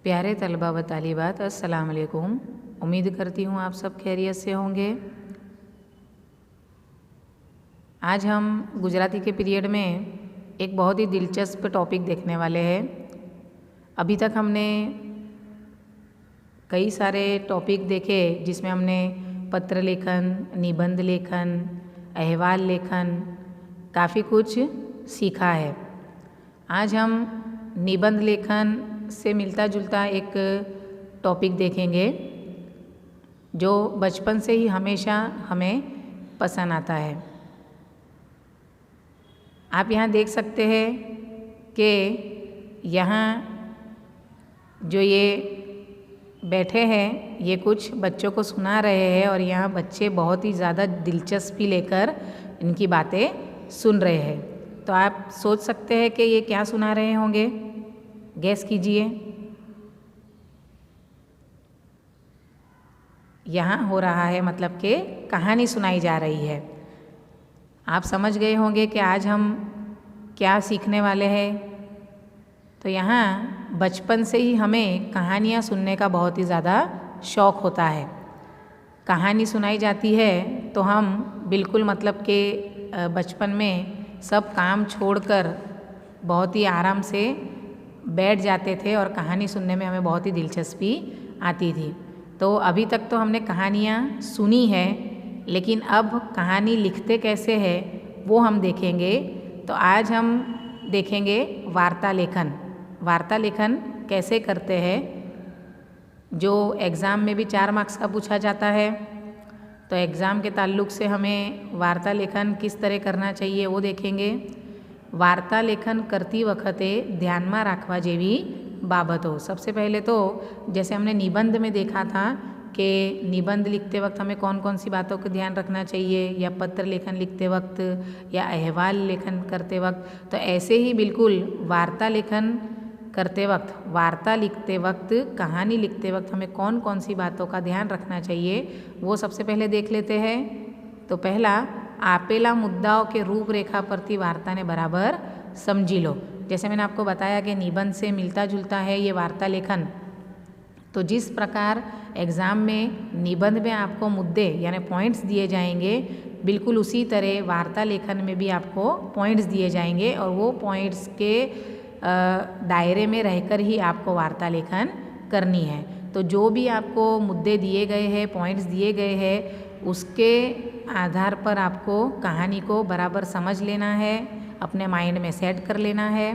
प्यारे तलबा व तालिबात, अस्सलाम वालेकुम। उम्मीद करती हूँ आप सब खैरियत से होंगे। आज हम गुजराती के पीरियड में एक बहुत ही दिलचस्प टॉपिक देखने वाले हैं। अभी तक हमने कई सारे टॉपिक देखे जिसमें हमने पत्र लेखन, निबंध लेखन, अहवाल लेखन काफ़ी कुछ सीखा है। आज हम निबंध लेखन से मिलता जुलता एक टॉपिक देखेंगे जो बचपन से ही हमेशा हमें पसंद आता है। आप यहाँ देख सकते हैं कि यहाँ जो ये बैठे हैं ये कुछ बच्चों को सुना रहे हैं और यहाँ बच्चे बहुत ही ज़्यादा दिलचस्पी लेकर इनकी बातें सुन रहे हैं। तो आप सोच सकते हैं कि ये क्या सुना रहे होंगे, गैस कीजिए। यहाँ हो रहा है मतलब कि कहानी सुनाई जा रही है। आप समझ गए होंगे कि आज हम क्या सीखने वाले हैं। तो यहाँ बचपन से ही हमें कहानियाँ सुनने का बहुत ही ज़्यादा शौक़ होता है। कहानी सुनाई जाती है तो हम बिल्कुल मतलब कि बचपन में सब काम छोड़कर बहुत ही आराम से बैठ जाते थे और कहानी सुनने में हमें बहुत ही दिलचस्पी आती थी। तो अभी तक तो हमने कहानियाँ सुनी है, लेकिन अब कहानी लिखते कैसे है वो हम देखेंगे। तो आज हम देखेंगे वार्ता लेखन। वार्ता लेखन कैसे करते हैं, जो एग्ज़ाम में भी 4 मार्क्स का पूछा जाता है। तो एग्ज़ाम के ताल्लुक़ से हमें वार्ता लेखन किस तरह करना चाहिए वो देखेंगे। वार्ता लेखन करती वखते ध्यान में राखवा जेवी बाबतो। सबसे पहले तो जैसे हमने निबंध में देखा था कि निबंध लिखते वक्त हमें कौन कौन सी बातों का ध्यान रखना चाहिए, या पत्र लेखन लिखते वक्त या अहवाल लेखन करते वक्त, तो ऐसे ही बिल्कुल वार्ता लेखन करते वक्त, वार्ता लिखते वक्त, कहानी लिखते वक्त हमें कौन कौन सी बातों का ध्यान रखना चाहिए वो सबसे पहले देख लेते हैं। तो पहला, आपेला मुद्दाओं के रूपरेखा परती वार्ता ने बराबर समझी लो। जैसे मैंने आपको बताया कि निबंध से मिलता जुलता है ये वार्ता लेखन। तो जिस प्रकार एग्ज़ाम में निबंध में आपको मुद्दे यानी पॉइंट्स दिए जाएंगे, बिल्कुल उसी तरह वार्ता लेखन में भी आपको पॉइंट्स दिए जाएंगे और वो पॉइंट्स के दायरे में रहकर ही आपको वार्ता लेखन करनी है। तो जो भी आपको मुद्दे दिए गए हैं, पॉइंट्स दिए गए हैं, उसके आधार पर आपको कहानी को बराबर समझ लेना है, अपने माइंड में सेट कर लेना है।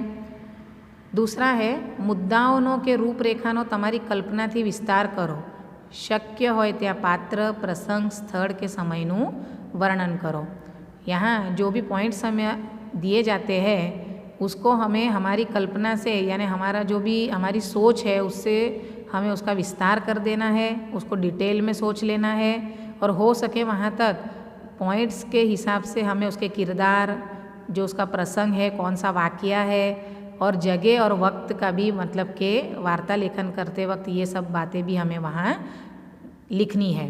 दूसरा है, मुद्दाओं के रूपरेखानो तमारी कल्पना थी विस्तार करो। शक्य होय त्या पात्र, प्रसंग, स्थल के समयनु वर्णन करो। यहाँ जो भी पॉइंट्स हमें दिए जाते हैं उसको हमें हमारी कल्पना से यानी हमारा जो भी हमारी सोच है उससे हमें उसका विस्तार कर देना है, उसको डिटेल में सोच लेना है और हो सके वहाँ तक पॉइंट्स के हिसाब से हमें उसके किरदार, जो उसका प्रसंग है, कौन सा वाक़या है और जगह और वक्त का भी मतलब के वार्ता लेखन करते वक्त ये सब बातें भी हमें वहाँ लिखनी है।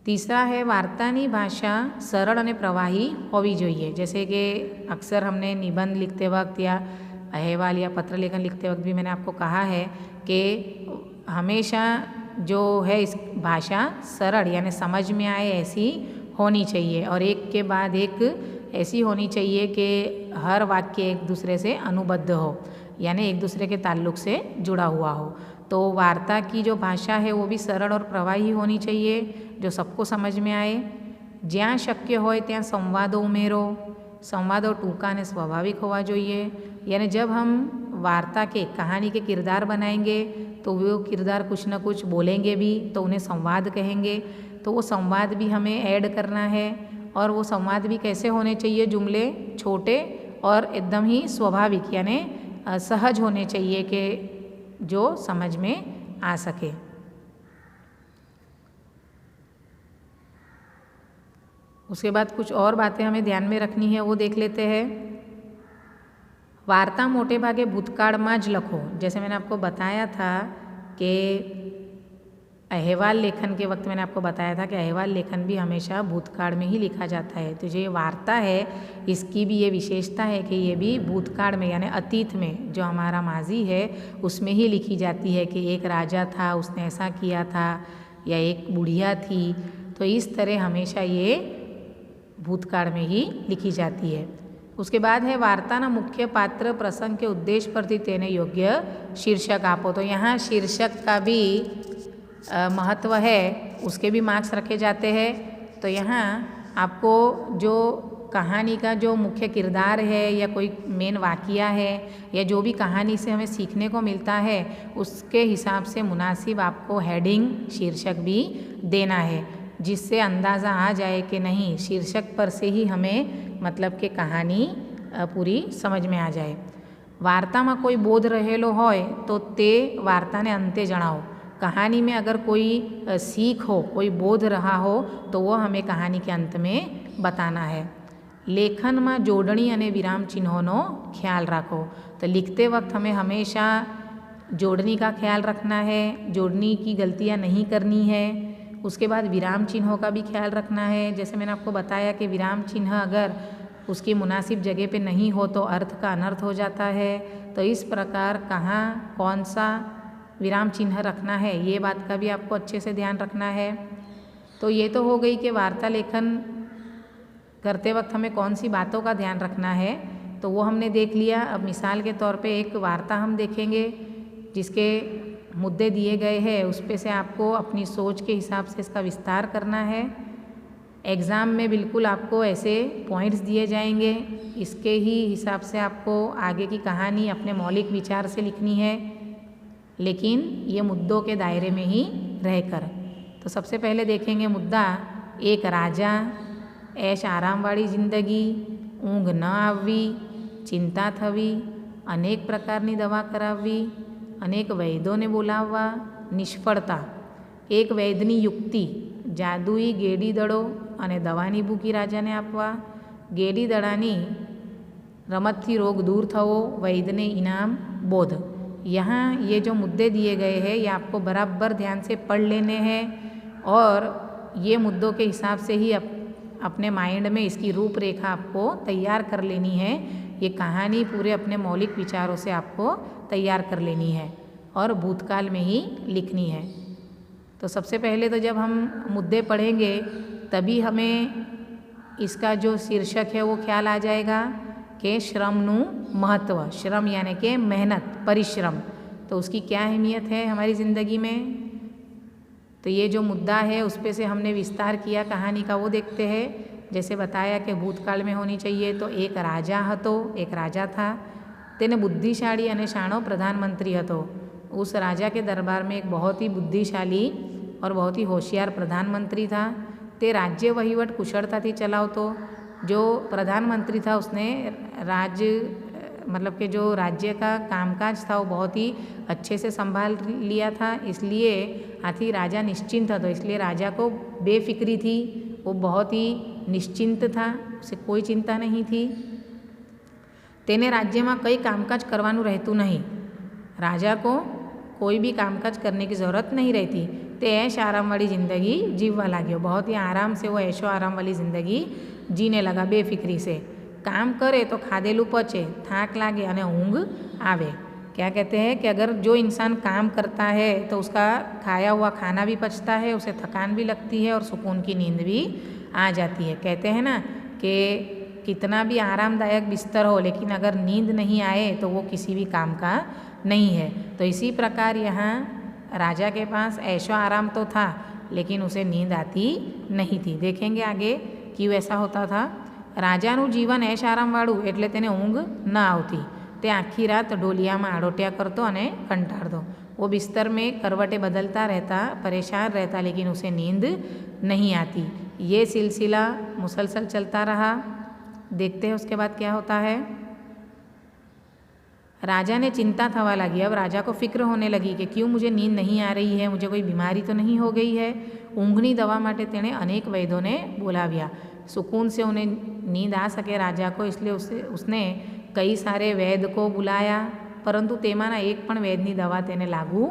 तीसरा है, वार्तानी भाषा सरल और प्रवाही होवी जोईए। जैसे कि अक्सर हमने निबंध लिखते वक्त या अहवाल या पत्र लेखन लिखते वक्त भी मैंने आपको कहा है कि हमेशा जो है इस भाषा सरल यानी समझ में आए ऐसी होनी चाहिए और एक के बाद एक ऐसी होनी चाहिए कि हर वाक्य एक दूसरे से अनुबद्ध हो, यानी एक दूसरे के ताल्लुक़ से जुड़ा हुआ हो। तो वार्ता की जो भाषा है वो भी सरल और प्रवाही होनी चाहिए, जो सबको समझ में आए। ज्यां शक्य होय त्यां संवादों उमेरो। संवादों टूंका ने स्वाभाविक होवा જોઈએ। यानी जब हम वार्ता के, कहानी के किरदार बनाएंगे तो वो किरदार कुछ न कुछ बोलेंगे भी, तो उन्हें संवाद कहेंगे। तो वो संवाद भी हमें ऐड करना है और वो संवाद भी कैसे होने चाहिए, जुमले छोटे और एकदम ही स्वाभाविक यानी सहज होने चाहिए कि जो समझ में आ सके। उसके बाद कुछ और बातें हमें ध्यान में रखनी है वो देख लेते हैं। वार्ता मोटे भागे भूतकाल में ज लखो। जैसे मैंने आपको बताया था कि अहवाल लेखन के वक्त मैंने आपको बताया था कि अहवाल लेखन भी हमेशा भूतकाल में ही लिखा जाता है। तो जो ये वार्ता है इसकी भी ये विशेषता है कि ये भी भूतकाल में यानी अतीत में, जो हमारा माजी है उसमें ही लिखी जाती है कि एक राजा था, उसने ऐसा किया था, या एक बुढ़िया थी। तो इस तरह हमेशा ये भूतकाल में ही लिखी जाती है। उसके बाद है वार्ताना मुख्य पात्र प्रसंग के उद्देश्य परથી તેને યોગ્ય शीर्षक आपो। तो यहाँ शीर्षक का भी महत्व है, उसके भी मार्क्स रखे जाते हैं। तो यहाँ आपको जो कहानी का जो मुख्य किरदार है या कोई मेन वाक़या है या जो भी कहानी से हमें सीखने को मिलता है उसके हिसाब से मुनासिब आपको हेडिंग शीर्षक भी देना है, जिससे अंदाज़ा आ जाए कि नहीं शीर्षक पर से ही हमें मतलब कि कहानी पूरी समझ में आ जाए। वार्ताમાં કોઈ બોધ રહેલો હોય તો તે વાર્તાને અંતે જણાવો। कहानी में अगर कोई सीख हो, कोई बोध रहा हो तो वो हमें कहानी के अंत में बताना है। लेखन में जोड़नी अने विराम चिन्हों ख्याल रखो। तो लिखते वक्त हमें हमेशा जोड़नी का ख्याल रखना है, जोड़नी की गलतियाँ नहीं करनी है। उसके बाद विराम चिन्हों का भी ख्याल रखना है। जैसे मैंने आपको बताया कि विराम चिन्ह अगर उसकी मुनासिब जगह पे नहीं हो तो अर्थ का अनर्थ हो जाता है। तो इस प्रकार कहाँ कौन सा विराम चिन्ह रखना है ये बात का भी आपको अच्छे से ध्यान रखना है। तो ये तो हो गई कि वार्ता लेखन करते वक्त हमें कौन सी बातों का ध्यान रखना है, तो वो हमने देख लिया। अब मिसाल के तौर पे एक वार्ता हम देखेंगे जिसके मुद्दे दिए गए हैं, उस पे से आपको अपनी सोच के हिसाब से इसका विस्तार करना है। एग्ज़ाम में बिल्कुल आपको ऐसे पॉइंट्स दिए जाएंगे, इसके ही हिसाब से आपको आगे की कहानी अपने मौलिक विचार से लिखनी है, लेकिन ये मुद्दों के दायरे में ही रहकर। तो सबसे पहले देखेंगे मुद्दा एक राजा, ऐश आराम वाली जिंदगी, ऊँघ न आववी, चिंता थवी, अनेक प्रकारनी दवा कराववी, अनेक वैद्योने बोलाववा, निष्फળતા, एक वैद्यनी युक्ति, जादुई गेडी दड़ो अने दवानी भूकी राजाने आपवा, गेडी दड़ानी रमतथी रोग दूर थवो, वैद्यने इनाम बोध। यहाँ ये जो मुद्दे दिए गए हैं ये आपको बराबर ध्यान से पढ़ लेने हैं और ये मुद्दों के हिसाब से ही अपने माइंड में इसकी रूपरेखा आपको तैयार कर लेनी है। ये कहानी पूरे अपने मौलिक विचारों से आपको तैयार कर लेनी है और भूतकाल में ही लिखनी है। तो सबसे पहले तो जब हम मुद्दे पढ़ेंगे तभी हमें इसका जो शीर्षक है वो ख्याल आ जाएगा कि श्रमनु महत्व, श्रम यानी कि मेहनत, परिश्रम, तो उसकी क्या अहमियत है हमारी ज़िंदगी में। तो ये जो मुद्दा है उस पे से हमने विस्तार किया कहानी का, वो देखते हैं। जैसे बताया कि भूतकाल में होनी चाहिए। तो एक राजा हतो, एक राजा था, तेने बुद्धिशाली अने शाणो प्रधानमंत्री हतो। उस राजा के दरबार में एक बहुत ही बुद्धिशाली और बहुत ही होशियार प्रधानमंत्री था। ते राज्य वहीवट कुशलताथी चलावतो। जो प्रधानमंत्री था उसने मतलब कि जो राज्य का कामकाज था वो बहुत ही अच्छे से संभाल लिया था, इसलिए आथी राजा निश्चिंत था। तो इसलिए राजा को बेफिक्री थी, वो बहुत ही निश्चिंत था, उसे कोई चिंता नहीं थी। तेने राज्य में कई कामकाज करवानुं रहतुं नहीं, राजा को कोई भी कामकाज करने की ज़रूरत नहीं रहती। ते ऐश आराम वाली ज़िंदगी जीववा लाग्यो, बहुत ही आराम से वो ऐशो आराम वाली ज़िंदगी जीने लगा बेफिक्री से। काम करे तो खादेलू पचे, थाक लागे अने ऊँघ आवे। क्या कहते हैं कि अगर जो इंसान काम करता है तो उसका खाया हुआ खाना भी पचता है, उसे थकान भी लगती है और सुकून की नींद भी आ जाती है। कहते हैं ना कि कितना भी आरामदायक बिस्तर हो लेकिन अगर नींद नहीं आए तो वो किसी भी काम का नहीं है। तो इसी प्रकार यहाँ राजा के पास ऐशो आराम तो था लेकिन उसे नींद आती नहीं थी। देखेंगे आगे क्यों ऐसा होता था। राजाનું जीवन ऐश आरामवाળું એટલે તેને ઊંઘ ન આવતી। તે આખી રાત ડોલિયામાં આડોટ્યા કરતો અને કંટાળતો। वो बिस्तर में करवटें बदलता रहता, परेशान रहता, लेकिन उसे नींद नहीं आती। ये सिलसिला मुसलसल चलता रहा। देखते हैं उसके बाद क्या होता है। राजा ने चिंता थवा लगी। अब राजा को फिक्र होने लगी कि क्यों मुझे नींद नहीं आ रही है, मुझे कोई बीमारी तो नहीं हो गई है। ઊંઘની दवा माटे तेणे अनेक वैद्यों ने बोलाव्या। सुकून से उन्हें नींद आ सके राजा को, इसलिए उसने कई सारे वैद्य को बुलाया। પરંતુ તેમાંના એક પણ વૈદની દવા તેને લાગુ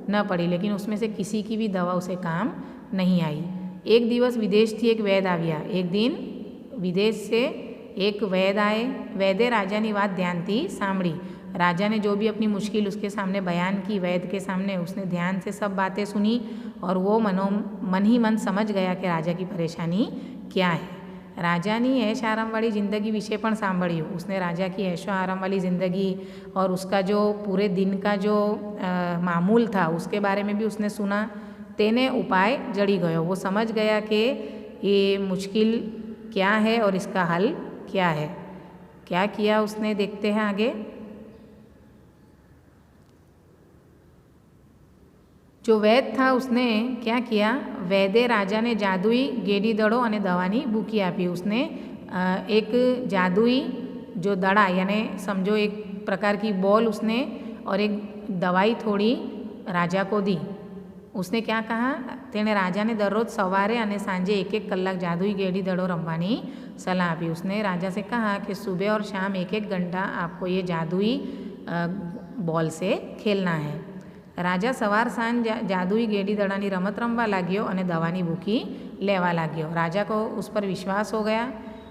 ન પડી, લેकिन उसमें से किसी की भी दवा उसे काम नहीं आई। एक दिवस विदेश थी एक वैद्य આવ્યા। एक दिन विदेश से एक वैद्य आए। वैद्य राजा ने बात ध्यान थी सांभળી। राजा ने जो भी अपनी मुश्किल उसके सामने बयान की, वैद्य के सामने, उसने ध्यान से सब बातें सुनी और वो मन ही मन समझ गया कि राजा की परेशानी क्या है। राजा ने ऐश आराम वाली ज़िंदगी विषय पण सांभळ्યું। उसने राजा की ऐशो आराम वाली ज़िंदगी और उसका जो पूरे दिन का जो मामूल था उसके बारे में भी उसने सुना। तेने उपाय जड़ी गयो। वो समझ गया कि ये मुश्किल क्या है और इसका हल क्या है। क्या किया उसने, देखते हैं आगे। जो वैद्य था उसने क्या किया, वैद्य राजा ने जादुई गेड़ी दड़ो और दवानी भूकी आपी। उसने एक जादुई जो दड़ा यानी समझो एक प्रकार की बॉल उसने और एक दवाई थोड़ी राजा को दी। उसने क्या कहा, तेने राजा ने दररोज सवारे और सांजे 1-1 कलाक जादुई गेड़ी दड़ो रमवानी सलाह आपी। उसने राजा से कहा कि सुबह और शाम 1-1 घंटा आपको ये जादुई बॉल से खेलना है। राजा सवार सांज जादुई गेड़ी दड़ानी रमत रमवा लाग्यो और दवानी भूखी लेवा लाग्यो। राजा को उस पर विश्वास हो गया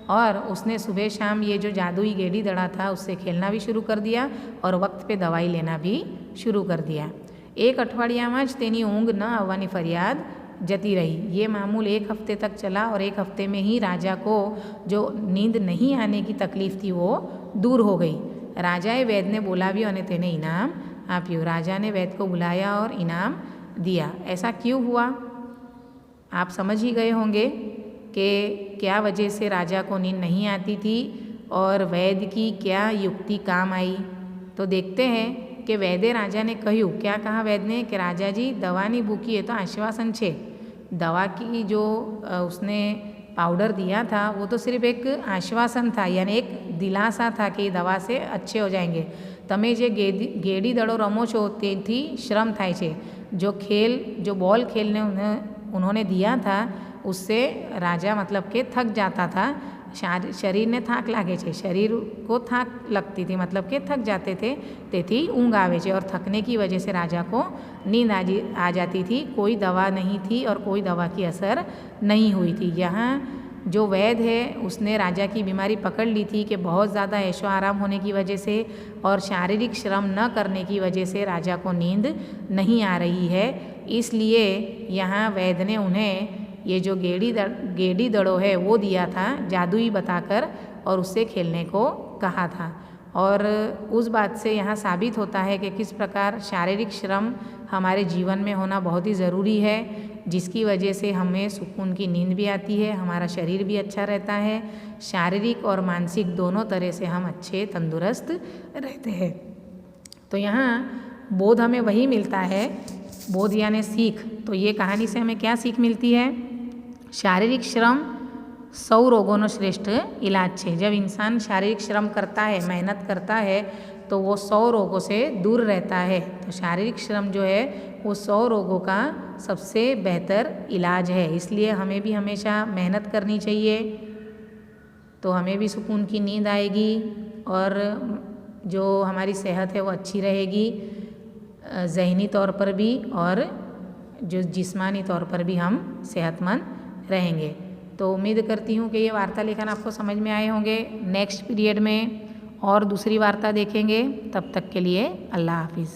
और उसने सुबह शाम ये जो जादुई गेड़ी दड़ा था उससे खेलना भी शुरू कर दिया और वक्त पे दवाई लेना भी शुरू कर दिया। एक अठवाडियामां ज तेनी ऊँघ न आववानी फरियाद जती रही। ये मामूल 1 हफ्ते तक चला और 1 हफ्ते में ही राजा को जो नींद नहीं आने की तकलीफ़ थी वो दूर हो गई। राजाए वैद्य ने बोलाव्यो और तेने इनाम आप्यो। राजा ने वैद्य को बुलाया और इनाम दिया। ऐसा क्यों हुआ, आप समझ ही गए होंगे कि क्या वजह से राजा को नींद नहीं आती थी और वैद्य की क्या युक्ति काम आई। तो देखते हैं कि वैद्य राजा ने કહ્યું, क्या कहा वैद्य ने कि राजा जी दवानी भूखी है तो आश्वासन छे। दवा की जो उसने पाउडर दिया था वो तो सिर्फ एक आश्वासन था, यानी एक दिलासा था कि दवा से अच्छे हो जाएंगे। तमे जे गेड़ी दड़ो रमो छो तेथी श्रम थाय छे। जो बॉल खेलने उन्होंने दिया था उससे राजा मतलब के थक जाता था। शरीर ने थाक लागे छे, शरीर को थाक लगती थी मतलब के थक जाते थे, तेथी ऊँघ आवे छे और थकने की वजह से राजा को नींद आ जाती थी। कोई दवा नहीं थी और कोई दवा की असर नहीं हुई थी। यहाँ जो वैद्य है उसने राजा की बीमारी पकड़ ली थी कि बहुत ज़्यादा ऐशो आराम होने की वजह से और शारीरिक श्रम न करने की वजह से राजा को नींद नहीं आ रही है। इसलिए यहाँ वैद्य ने उन्हें ये जो गेड़ी दड़ो है वो दिया था जादुई बताकर और उससे खेलने को कहा था। और उस बात से यहाँ साबित होता है कि किस प्रकार शारीरिक श्रम हमारे जीवन में होना बहुत ही ज़रूरी है, जिसकी वजह से हमें सुकून की नींद भी आती है, हमारा शरीर भी अच्छा रहता है, शारीरिक और मानसिक दोनों तरह से हम अच्छे तंदुरुस्त रहते हैं। तो यहाँ बोध हमें वही मिलता है, बोध यानी सीख। तो ये कहानी से हमें क्या सीख मिलती है, शारीरिक श्रम 100 रोगों श्रेष्ठ इलाज है। जब इंसान शारीरिक श्रम करता है, मेहनत करता है तो वो 100 रोगों से दूर रहता है। तो शारीरिक श्रम जो है वो 100 रोगों का सबसे बेहतर इलाज है। इसलिए हमें भी हमेशा मेहनत करनी चाहिए, तो हमें भी सुकून की नींद आएगी और जो हमारी सेहत है वो अच्छी रहेगी, ज़हनी तौर पर भी और जो जिस्मानी तौर पर भी हम सेहतमंद रहेंगे। तो उम्मीद करती हूँ कि ये वार्ता लेखन आपको समझ में आए होंगे। नेक्स्ट पीरियड में और दूसरी वार्ता देखेंगे। तब तक के लिए अल्लाह हाफिज़।